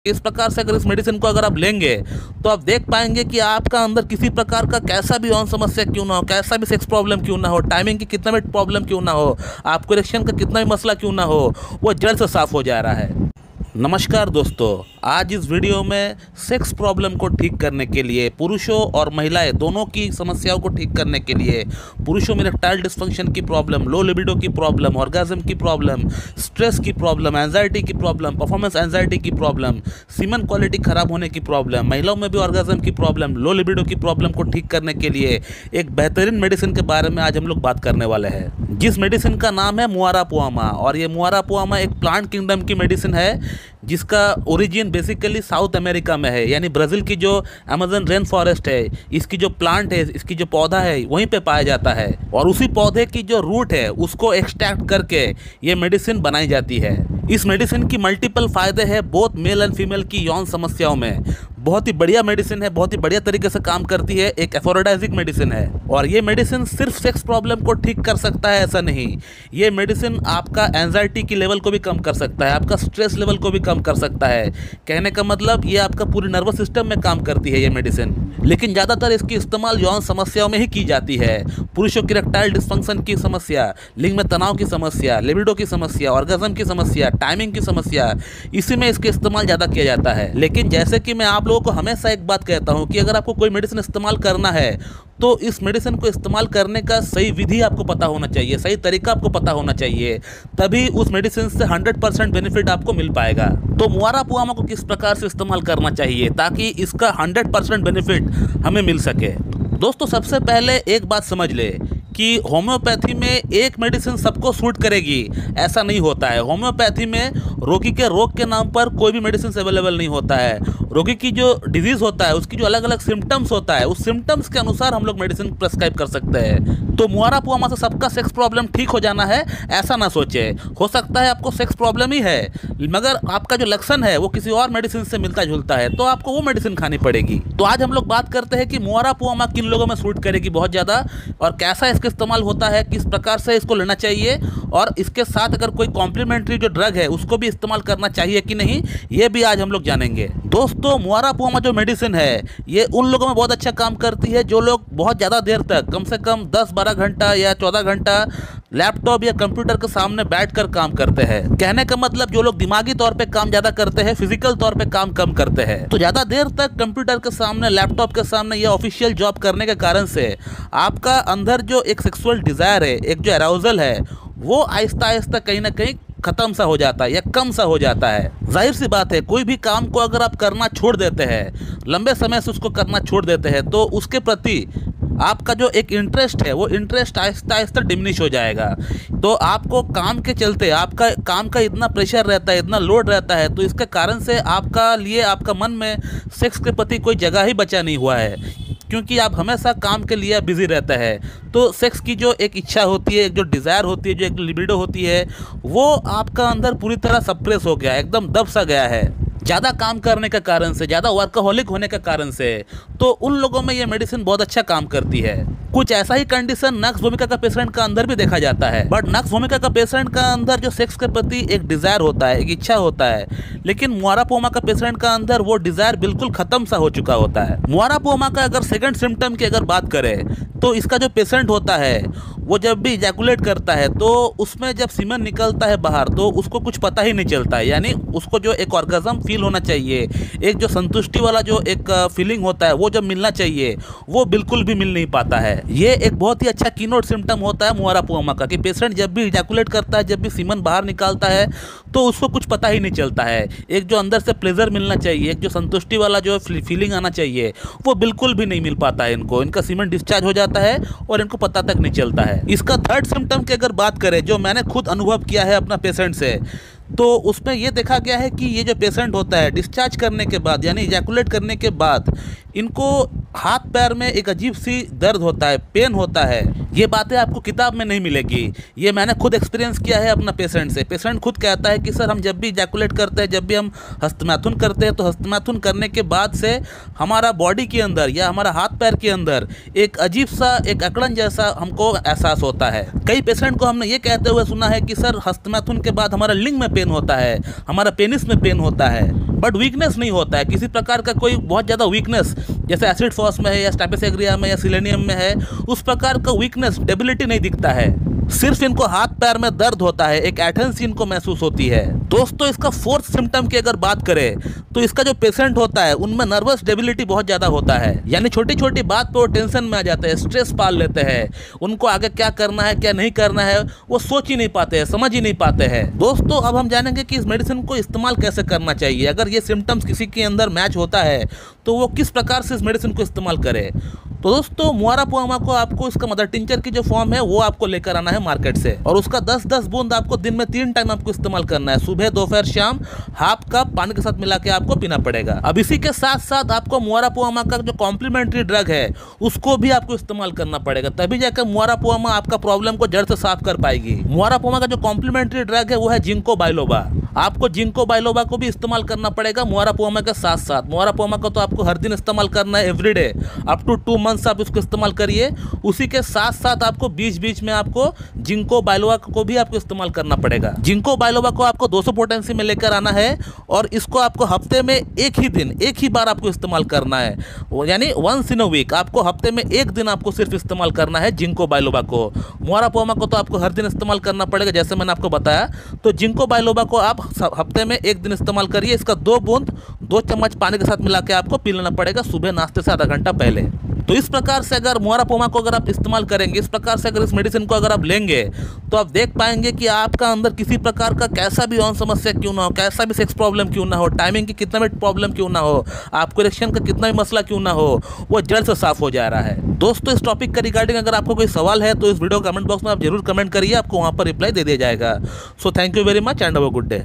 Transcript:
इस प्रकार से अगर इस मेडिसिन को अगर आप लेंगे तो आप देख पाएंगे कि आपका अंदर किसी प्रकार का कैसा भी यौन समस्या क्यों ना हो, कैसा भी सेक्स प्रॉब्लम क्यों ना हो, टाइमिंग की कितना भी प्रॉब्लम क्यों ना हो, आपको इरेक्शन का कितना भी मसला क्यों ना हो, वो जड़ से साफ हो जा रहा है। नमस्कार दोस्तों, आज इस वीडियो में सेक्स प्रॉब्लम को ठीक करने के लिए, पुरुषों और महिलाएं दोनों की समस्याओं को ठीक करने के लिए, पुरुषों में इरेक्टाइल डिस्फंक्शन की प्रॉब्लम, लो लिबिडो की प्रॉब्लम, ऑर्गेज्म की प्रॉब्लम, स्ट्रेस की प्रॉब्लम, एंजाइटी की प्रॉब्लम, परफॉर्मेंस एंजाइटी की प्रॉब्लम, सीमन क्वालिटी खराब होने की प्रॉब्लम, महिलाओं में भी ऑर्गेज्म की प्रॉब्लम, लो लिबिडो की प्रॉब्लम को ठीक करने के लिए एक बेहतरीन मेडिसिन के बारे में आज हम लोग बात करने वाले हैं, जिस मेडिसिन का नाम है मुआरापुआमा। और ये मुआरापुआमा एक प्लांट किंगडम की मेडिसिन है जिसका ओरिजिन बेसिकली साउथ अमेरिका में है, यानी ब्राज़ील की जो अमेज़न रेन फॉरेस्ट है, इसकी जो प्लांट है, इसकी जो पौधा है, वहीं पे पाया जाता है। और उसी पौधे की जो रूट है उसको एक्सट्रैक्ट करके ये मेडिसिन बनाई जाती है। इस मेडिसिन की मल्टीपल फ़ायदे हैं बोथ मेल एंड फीमेल की यौन समस्याओं में। बहुत ही बढ़िया मेडिसिन है, बहुत ही बढ़िया तरीके से काम करती है, एक एफोरोडाइजिक मेडिसिन है। और ये मेडिसिन सिर्फ सेक्स प्रॉब्लम को ठीक कर सकता है ऐसा नहीं, ये मेडिसिन आपका एंजाइटी की लेवल को भी कम कर सकता है, आपका स्ट्रेस लेवल को भी कम कर सकता है। कहने का मतलब ये आपका पूरे नर्वस सिस्टम में काम करती है ये मेडिसिन। लेकिन ज़्यादातर इसकी इस्तेमाल यौन समस्याओं में ही की जाती है। पुरुषों की इरेक्टाइल डिस्फंक्शन की समस्या, लिंग में तनाव की समस्या, लिबिडो की समस्या, ऑर्गेज्म की समस्या, टाइमिंग की समस्या, इसी में इसके इस्तेमाल ज़्यादा किया जाता है। लेकिन जैसे कि मैं आप लोगों को हमेशा एक बात कहता हूं कि अगर आपको कोई मेडिसिन इस्तेमाल करना है तो इस मेडिसिन को इस्तेमाल करने का सही विधि आपको पता होना चाहिए, सही तरीका आपको पता होना चाहिए, तभी उस मेडिसिन से 100% बेनिफिट आपको मिल पाएगा। तो मुआरापुआमा को किस प्रकार से इस्तेमाल करना चाहिए ताकि इसका 100% बेनिफिट हमें मिल सके। दोस्तों, सबसे पहले एक बात समझ ले कि होम्योपैथी में एक मेडिसिन सबको सूट करेगी ऐसा नहीं होता है। होम्योपैथी में रोगी के रोग के नाम पर कोई भी मेडिसिन अवेलेबल नहीं होता है। रोगी की जो डिजीज़ होता है उसकी जो अलग अलग सिम्टम्स होता है, उस सिम्टम्स के अनुसार हम लोग मेडिसिन प्रेस्क्राइब कर सकते हैं। तो मुआरापुआमा से सबका सेक्स प्रॉब्लम ठीक हो जाना है ऐसा ना सोचे। हो सकता है आपको सेक्स प्रॉब्लम ही है मगर आपका जो लक्षण है वो किसी और मेडिसिन से मिलता जुलता है, तो आपको वो मेडिसिन खानी पड़ेगी। तो आज हम लोग बात करते हैं कि मुआरापुआमा किन लोगों में सूट करेगी बहुत ज़्यादा, और कैसा इसका इस्तेमाल होता है, किस प्रकार से इसको लेना चाहिए, और इसके साथ अगर कोई कॉम्प्लीमेंट्री जो ड्रग है उसको भी इस्तेमाल करना चाहिए कि नहीं, ये भी आज हम लोग जानेंगे। दोस्तों, मुआरापुआमा जो मेडिसिन है ये उन लोगों में बहुत अच्छा काम करती है जो लोग बहुत ज़्यादा देर तक, कम से कम 10-12 घंटा या 14 घंटा लैपटॉप या कंप्यूटर के सामने बैठकर काम करते हैं। कहने का मतलब जो लोग दिमागी तौर पे काम ज़्यादा करते हैं, फिजिकल तौर पे काम कम करते हैं। तो ज़्यादा देर तक कंप्यूटर के सामने, लैपटॉप के सामने या ऑफिशियल जॉब करने के कारण से आपका अंदर जो एक सेक्सुअल डिज़ायर है, एक जो अराउजल है, वो आहिस्ता आहिस्ता कहीं ना कहीं ख़त्म सा हो जाता है या कम सा हो जाता है। जाहिर सी बात है, कोई भी काम को अगर आप करना छोड़ देते हैं, लंबे समय से उसको करना छोड़ देते हैं, तो उसके प्रति आपका जो एक इंटरेस्ट है वो इंटरेस्ट आहिस्ता आहिस्ता डिमिनिश हो जाएगा। तो आपको काम के चलते, आपका काम का इतना प्रेशर रहता है, इतना लोड रहता है, तो इसके कारण से आपका लिए, आपका मन में सेक्स के प्रति कोई जगह ही बचा नहीं हुआ है, क्योंकि आप हमेशा काम के लिए बिजी रहता है। तो सेक्स की जो एक इच्छा होती है, एक जो डिज़ायर होती है, जो एक लिबिडो होती है, वो आपका अंदर पूरी तरह सप्रेस हो गया है, एकदम दब सा गया है ज़्यादा काम करने के कारण से, ज़्यादा वर्कहोलिक होने के कारण से। तो उन लोगों में ये मेडिसिन बहुत अच्छा काम करती है। कुछ ऐसा ही कंडीशन नक्स भूमिका का पेशेंट का अंदर भी देखा जाता है, बट नक्स भूमिका का पेशेंट का अंदर जो सेक्स के प्रति एक डिज़ायर होता है, एक इच्छा होता है, लेकिन मुआरापुआमा का पेशेंट का अंदर वो डिज़ायर बिल्कुल ख़त्म सा हो चुका होता है। मुआरापुआमा का अगर सेकंड सिम्टम की अगर बात करें तो इसका जो पेशेंट होता है वो जब भी इजैकुलेट करता है तो उसमें जब सीमन निकलता है बाहर तो उसको कुछ पता ही नहीं चलता है, यानी उसको जो एक ऑर्गेज्म फील होना चाहिए, एक जो संतुष्टि वाला जो एक फीलिंग होता है वो जब मिलना चाहिए वो बिल्कुल भी मिल नहीं पाता है। ये एक बहुत ही अच्छा कीनोट सिम्टम होता है मुआरापुआमा का कि पेशेंट जब भी इजैकुलेट करता है, जब भी सीमन बाहर निकालता है तो उसको कुछ पता ही नहीं चलता है। एक जो अंदर से प्लेजर मिलना चाहिए, एक जो संतुष्टि वाला जो फीलिंग आना चाहिए, वो बिल्कुल भी नहीं मिल पाता है इनको। इनका सीमन डिस्चार्ज हो जाता है और इनको पता तक नहीं चलता है। इसका थर्ड सिम्टम की अगर बात करें, जो मैंने खुद अनुभव किया है अपना पेशेंट से, तो उसमें यह देखा गया है कि ये जो पेशेंट होता है डिस्चार्ज करने के बाद, यानी इजैकुलेट करने के बाद, इनको हाथ पैर में एक अजीब सी दर्द होता है, पेन होता है। ये बातें आपको किताब में नहीं मिलेगी, ये मैंने खुद एक्सपीरियंस किया है अपना पेशेंट से। पेशेंट खुद कहता है कि सर हम जब भी इजैकुलेट करते हैं, जब भी हम हस्तमैथुन करते हैं, तो हस्तमैथुन करने के बाद से हमारा बॉडी के अंदर या हमारा हाथ पैर के अंदर एक अजीब सा, एक अकड़न जैसा हमको एहसास होता है। कई पेशेंट को हमने ये कहते हुए सुना है कि सर हस्तमैथुन के बाद हमारा लिंग में पेन होता है, हमारा पेनिस में पेन होता है। बट वीकनेस नहीं होता है, किसी प्रकार का कोई बहुत ज़्यादा वीकनेस जैसे एसिड फॉस में है या स्टाइपेसेग्रिया में या सिलेनियम में है, उस प्रकार का वीकनेस डेबिलिटी नहीं दिखता है। सिर्फ इनको हाथ पैर में दर्द होता है, एक एटेंसी इनको महसूस होती है। दोस्तों इसका फोर्थ सिम्टम की अगर बात करें तो इसका जो पेशेंट होता है उनमें नर्वस डेबिलिटी बहुत ज़्यादा होता है, यानी छोटी छोटी बात पे वो टेंशन में आ जाते हैं, स्ट्रेस पाल लेते हैं, उनको आगे क्या करना है क्या नहीं करना है वो सोच ही नहीं पाते हैं, समझ ही नहीं पाते हैं। दोस्तों अब हम जानेंगे कि इस मेडिसिन को इस्तेमाल कैसे करना चाहिए। अगर ये सिम्टम्स किसी के अंदर मैच होता है तो वो किस प्रकार से इस मेडिसिन को इस्तेमाल करे। तो दोस्तों मुआरापुआमा को आपको इसका मदर टिंचर की जो फॉर्म है वो आपको लेकर आना है मार्केट से, और उसका 10-10 बूंद आपको दिन में 3 टाइम आपको इस्तेमाल करना है, सुबह दोपहर शाम, हाफ कप पानी के साथ मिला के आपको पीना पड़ेगा। अब इसी के साथ साथ आपको मुआरापुआमा का जो कॉम्प्लीमेंट्री ड्रग है उसको भी आपको इस्तेमाल करना पड़ेगा, तभी जाकर मुआरापुआमा आपका प्रॉब्लम को जड़ से साफ कर पाएगी। मुआरापुआमा का जो कॉम्प्लीमेंट्री ड्रग है वो है जिंको बाइलोबा। आपको जिंको बाइलोबा को भी इस्तेमाल करना पड़ेगा मुआरापुआमा के साथ साथ। मुआरापुआमा को तो आपको हर दिन इस्तेमाल करना है, एवरीडे अप टू 2 मंथ्स आप इसको इस्तेमाल करिए। उसी के साथ साथ आपको बीच बीच में आपको जिंको बाइलोबा को भी आपको इस्तेमाल करना पड़ेगा। जिंको बाइलोबा को आपको 200 पोटेंसी में लेकर आना है और इसको आपको हफ्ते में एक ही बार आपको इस्तेमाल करना है, यानी वंस इन अ वीक। आपको हफ्ते में एक दिन आपको सिर्फ इस्तेमाल करना है जिंको बाइलोबा को। मुआरापुआमा को तो आपको हर दिन इस्तेमाल करना पड़ेगा जैसे मैंने आपको बताया। तो जिंको बाइलोबा को आप हफ्ते में एक दिन इस्तेमाल करिए। इसका 2 बूंद 2 चम्मच पानी के साथ मिला के आपको पी लेना पड़ेगा सुबह नाश्ते से आधा घंटा पहले। तो इस प्रकार से अगर मुआरापुआमा को अगर आप इस्तेमाल करेंगे, इस प्रकार से अगर इस मेडिसिन को अगर आप लेंगे तो आप देख पाएंगे कि आपका अंदर किसी प्रकार का कैसा भी और समस्या क्यों ना हो, कैसा भी सेक्स प्रॉब्लम क्यों ना हो, टाइमिंग की कितना भी प्रॉब्लम क्यों ना हो, आपको इरेक्शन का कितना भी मसला क्यों ना हो, वो जड़ से साफ हो जा रहा है। दोस्तों इस टॉपिक का रिगार्डिंग अगर आपको कोई सवाल है तो इस वीडियो कमेंट बॉक्स में आप जरूर कमेंट करिए, आपको वहाँ पर रिप्लाई दे दिया जाएगा। So thank you very much and have a good day.